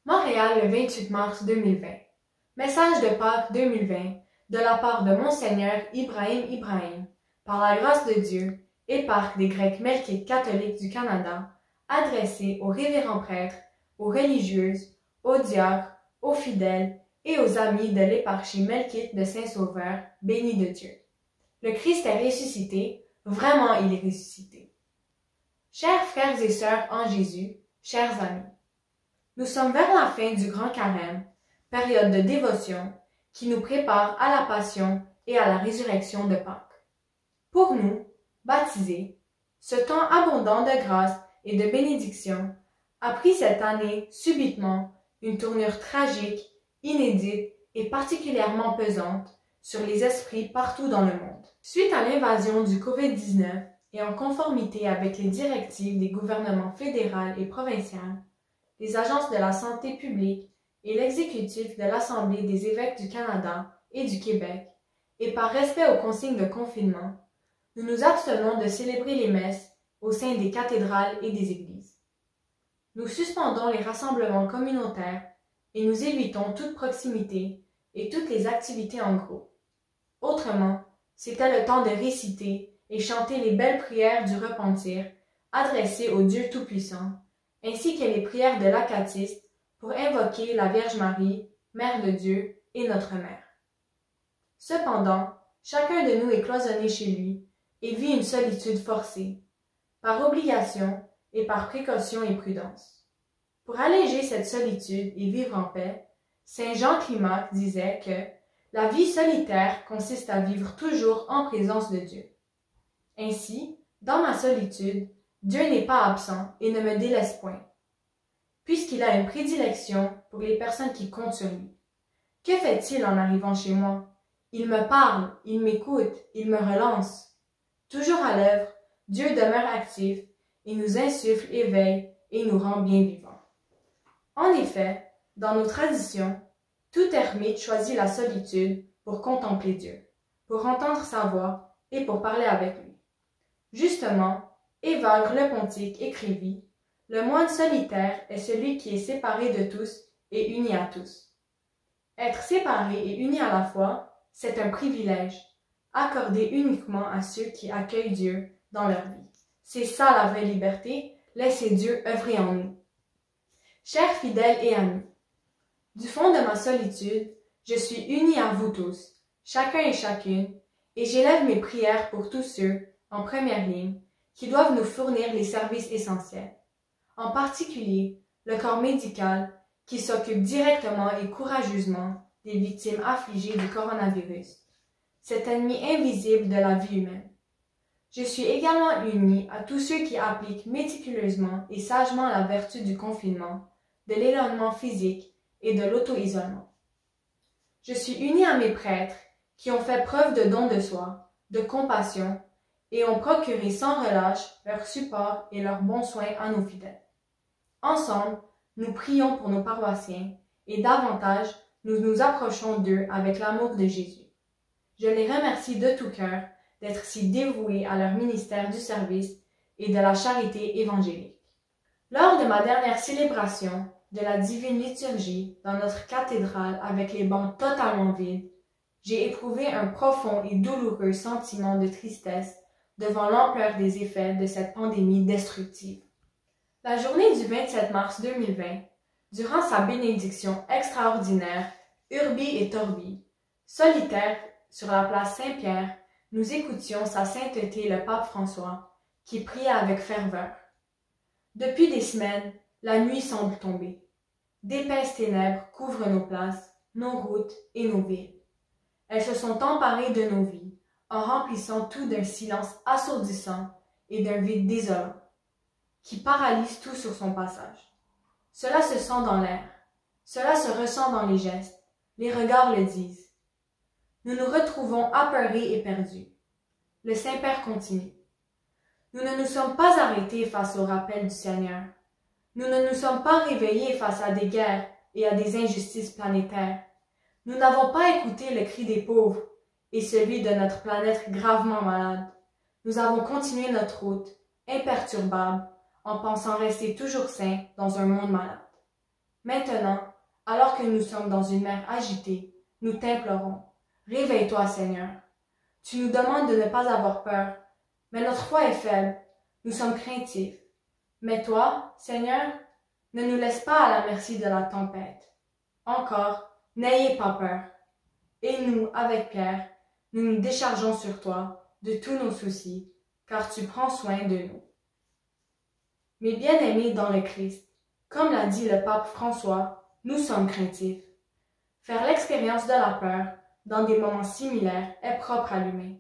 Montréal le 28 mars 2020. Message de Pâques 2020 de la part de Monseigneur Ibrahim Ibrahim, par la grâce de Dieu, éparque des Grecs melkites catholiques du Canada, adressé aux révérends prêtres, aux religieuses, aux diacres, aux fidèles et aux amis de l'éparchie melkite de Saint-Sauveur, béni de Dieu. Le Christ est ressuscité, vraiment il est ressuscité. Chers frères et sœurs en Jésus, chers amis, nous sommes vers la fin du Grand Carême, période de dévotion qui nous prépare à la Passion et à la résurrection de Pâques. Pour nous, baptisés, ce temps abondant de grâce et de bénédiction a pris cette année subitement une tournure tragique, inédite et particulièrement pesante sur les esprits partout dans le monde. Suite à l'invasion du COVID-19 et en conformité avec les directives des gouvernements fédéral et provincial, les agences de la santé publique et l'exécutif de l'Assemblée des évêques du Canada et du Québec, et par respect aux consignes de confinement, nous nous abstenons de célébrer les messes au sein des cathédrales et des églises. Nous suspendons les rassemblements communautaires et nous évitons toute proximité et toutes les activités en groupe. Autrement, c'était le temps de réciter et chanter les belles prières du repentir adressées au Dieu Tout-Puissant, ainsi que les prières de l'acatiste pour invoquer la Vierge Marie, Mère de Dieu et notre Mère. Cependant, chacun de nous est cloisonné chez lui et vit une solitude forcée, par obligation et par précaution et prudence. Pour alléger cette solitude et vivre en paix, Saint Jean Climac disait que la vie solitaire consiste à vivre toujours en présence de Dieu. Ainsi, dans ma solitude, Dieu n'est pas absent et ne me délaisse point, puisqu'il a une prédilection pour les personnes qui comptent sur lui. Que fait-il en arrivant chez moi? Il me parle, il m'écoute, il me relance. Toujours à l'œuvre, Dieu demeure actif et nous insuffle éveil et nous rend bien vivants. En effet, dans nos traditions, tout ermite choisit la solitude pour contempler Dieu, pour entendre sa voix et pour parler avec lui. Justement, Évagre le Pontique écrivit: « Le moine solitaire est celui qui est séparé de tous et uni à tous. » Être séparé et uni à la fois, c'est un privilège, accordé uniquement à ceux qui accueillent Dieu dans leur vie. C'est ça la vraie liberté, laisser Dieu œuvrer en nous. Chers fidèles et amis, du fond de ma solitude, je suis unie à vous tous, chacun et chacune, et j'élève mes prières pour tous ceux, en première ligne, qui doivent nous fournir les services essentiels. En particulier, le corps médical qui s'occupe directement et courageusement des victimes affligées du coronavirus, cet ennemi invisible de la vie humaine. Je suis également unie à tous ceux qui appliquent méticuleusement et sagement la vertu du confinement, de l'éloignement physique et de l'auto-isolement. Je suis unie à mes prêtres qui ont fait preuve de don de soi, de compassion et ont procuré sans relâche leur support et leurs bons soins à nos fidèles. Ensemble, nous prions pour nos paroissiens et davantage, nous nous approchons d'eux avec l'amour de Jésus. Je les remercie de tout cœur d'être si dévoués à leur ministère du service et de la charité évangélique. Lors de ma dernière célébration de la divine liturgie dans notre cathédrale avec les bancs totalement vides, j'ai éprouvé un profond et douloureux sentiment de tristesse devant l'ampleur des effets de cette pandémie destructive. La journée du 27 mars 2020, durant sa bénédiction extraordinaire, Urbi et Torbi, solitaire sur la place Saint-Pierre, nous écoutions sa sainteté le pape François, qui priait avec ferveur. Depuis des semaines, la nuit semble tomber. D'épaisses ténèbres couvrent nos places, nos routes et nos villes. Elles se sont emparées de nos vies, en remplissant tout d'un silence assourdissant et d'un vide désolant, qui paralyse tout sur son passage. Cela se sent dans l'air, cela se ressent dans les gestes, les regards le disent. Nous nous retrouvons apeurés et perdus. Le Saint-Père continue. Nous ne nous sommes pas arrêtés face au rappel du Seigneur. Nous ne nous sommes pas réveillés face à des guerres et à des injustices planétaires. Nous n'avons pas écouté le cri des pauvres et celui de notre planète gravement malade. Nous avons continué notre route, imperturbable, en pensant rester toujours sains dans un monde malade. Maintenant, alors que nous sommes dans une mer agitée, nous t'implorons. Réveille-toi, Seigneur. Tu nous demandes de ne pas avoir peur, mais notre foi est faible, nous sommes craintifs. Mais toi, Seigneur, ne nous laisse pas à la merci de la tempête. Encore, n'ayez pas peur. Et nous, avec Pierre, nous nous déchargeons sur toi de tous nos soucis, car tu prends soin de nous. Mes bien-aimés dans le Christ, comme l'a dit le pape François, nous sommes craintifs. Faire l'expérience de la peur dans des moments similaires est propre à l'humain.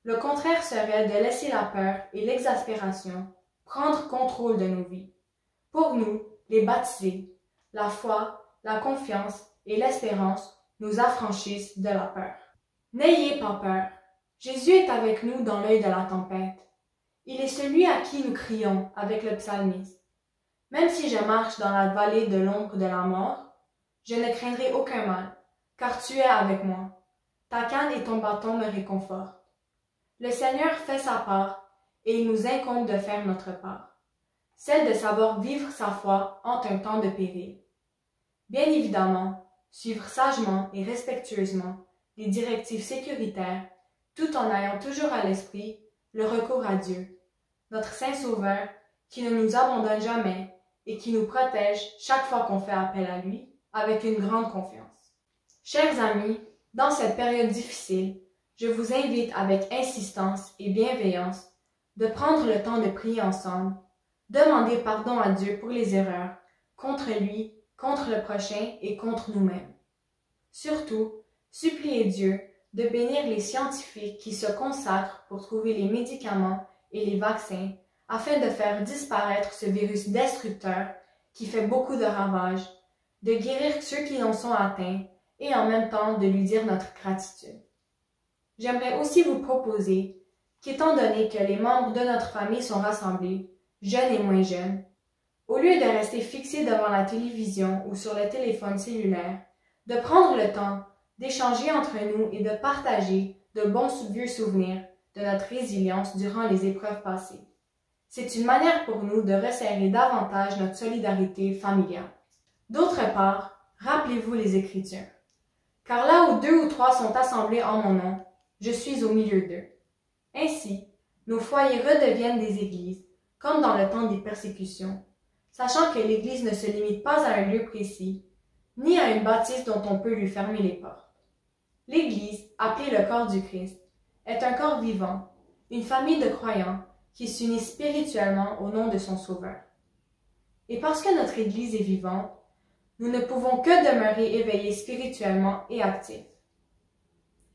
Le contraire serait de laisser la peur et l'exaspération prendre contrôle de nos vies. Pour nous, les baptisés, la foi, la confiance et l'espérance nous affranchissent de la peur. N'ayez pas peur. Jésus est avec nous dans l'œil de la tempête. Il est celui à qui nous crions avec le psalmiste. Même si je marche dans la vallée de l'ombre de la mort, je ne craindrai aucun mal, car tu es avec moi. Ta canne et ton bâton me réconfortent. Le Seigneur fait sa part, et il nous incombe de faire notre part, celle de savoir vivre sa foi en un temps de péril. Bien évidemment, suivre sagement et respectueusement les directives sécuritaires, tout en ayant toujours à l'esprit le recours à Dieu, notre Saint Sauveur, qui ne nous abandonne jamais et qui nous protège chaque fois qu'on fait appel à lui, avec une grande confiance. Chers amis, dans cette période difficile, je vous invite avec insistance et bienveillance de prendre le temps de prier ensemble, demander pardon à Dieu pour les erreurs, contre lui, contre le prochain et contre nous-mêmes. Surtout, suppliez Dieu de bénir les scientifiques qui se consacrent pour trouver les médicaments et les vaccins afin de faire disparaître ce virus destructeur qui fait beaucoup de ravages, de guérir ceux qui en sont atteints et en même temps de lui dire notre gratitude. J'aimerais aussi vous proposer qu'étant donné que les membres de notre famille sont rassemblés, jeunes et moins jeunes, au lieu de rester fixés devant la télévision ou sur le téléphone cellulaire, de prendre le temps d'échanger entre nous et de partager de bons vieux souvenirs de notre résilience durant les épreuves passées. C'est une manière pour nous de resserrer davantage notre solidarité familiale. D'autre part, rappelez-vous les Écritures. Car là où 2 ou 3 sont assemblés en mon nom, je suis au milieu d'eux. Ainsi, nos foyers redeviennent des églises, comme dans le temps des persécutions, sachant que l'Église ne se limite pas à un lieu précis, ni à une bâtisse dont on peut lui fermer les portes. L'Église, appelée le corps du Christ, est un corps vivant, une famille de croyants qui s'unissent spirituellement au nom de son Sauveur. Et parce que notre Église est vivante, nous ne pouvons que demeurer éveillés spirituellement et actifs.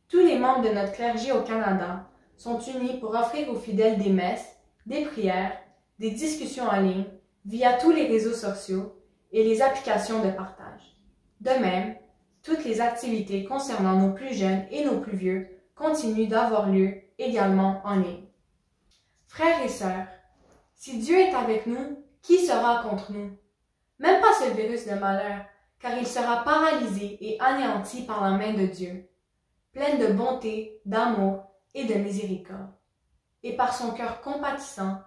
Tous les membres de notre clergé au Canada sont unis pour offrir aux fidèles des messes, des prières, des discussions en ligne, via tous les réseaux sociaux et les applications de partage. De même, toutes les activités concernant nos plus jeunes et nos plus vieux continuent d'avoir lieu également en ligne. Frères et sœurs, si Dieu est avec nous, qui sera contre nous? Même pas ce virus de malheur, car il sera paralysé et anéanti par la main de Dieu, pleine de bonté, d'amour et de miséricorde, et par son cœur compatissant,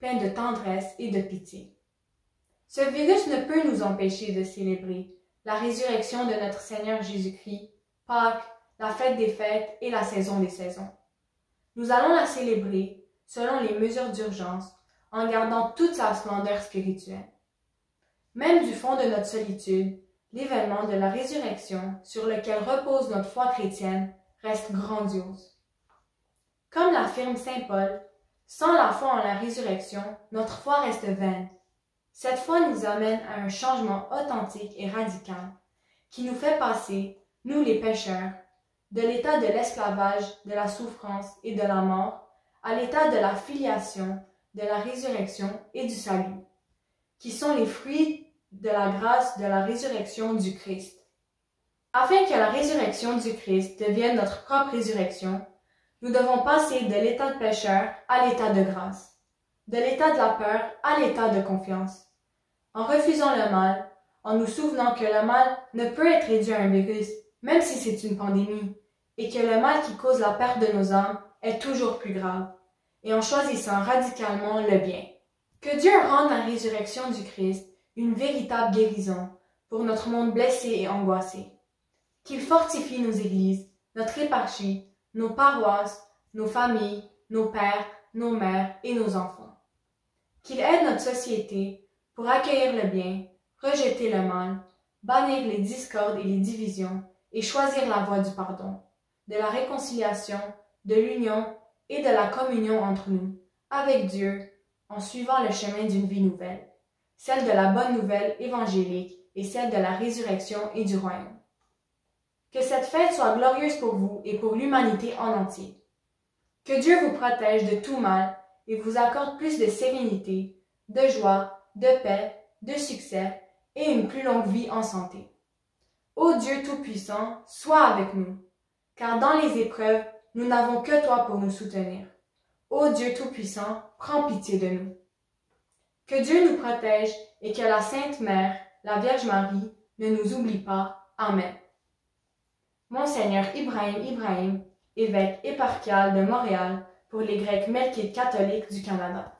plein de tendresse et de pitié. Ce virus ne peut nous empêcher de célébrer la résurrection de notre Seigneur Jésus-Christ, Pâques, la fête des fêtes et la saison des saisons. Nous allons la célébrer selon les mesures d'urgence, en gardant toute sa splendeur spirituelle. Même du fond de notre solitude, l'événement de la résurrection sur lequel repose notre foi chrétienne reste grandiose. Comme l'affirme saint Paul, sans la foi en la résurrection, notre foi reste vaine. Cette foi nous amène à un changement authentique et radical qui nous fait passer, nous les pécheurs, de l'état de l'esclavage, de la souffrance et de la mort à l'état de la filiation, de la résurrection et du salut, qui sont les fruits de la grâce de la résurrection du Christ. Afin que la résurrection du Christ devienne notre propre résurrection, nous devons passer de l'état de pécheur à l'état de grâce, de l'état de la peur à l'état de confiance, en refusant le mal, en nous souvenant que le mal ne peut être réduit à un virus, même si c'est une pandémie, et que le mal qui cause la perte de nos âmes est toujours plus grave, et en choisissant radicalement le bien. Que Dieu rende la résurrection du Christ une véritable guérison pour notre monde blessé et angoissé. Qu'il fortifie nos églises, notre éparchie, nos paroisses, nos familles, nos pères, nos mères et nos enfants. Qu'il aide notre société pour accueillir le bien, rejeter le mal, bannir les discordes et les divisions et choisir la voie du pardon, de la réconciliation, de l'union et de la communion entre nous, avec Dieu, en suivant le chemin d'une vie nouvelle, celle de la bonne nouvelle évangélique et celle de la résurrection et du royaume. Que cette fête soit glorieuse pour vous et pour l'humanité en entier. Que Dieu vous protège de tout mal et vous accorde plus de sérénité, de joie, de paix, de succès et une plus longue vie en santé. Ô Dieu Tout-Puissant, sois avec nous, car dans les épreuves, nous n'avons que toi pour nous soutenir. Ô Dieu Tout-Puissant, prends pitié de nous. Que Dieu nous protège et que la Sainte Mère, la Vierge Marie, ne nous oublie pas. Amen. Monseigneur Ibrahim, évêque éparchial de Montréal pour les Grecs melkites catholiques du Canada.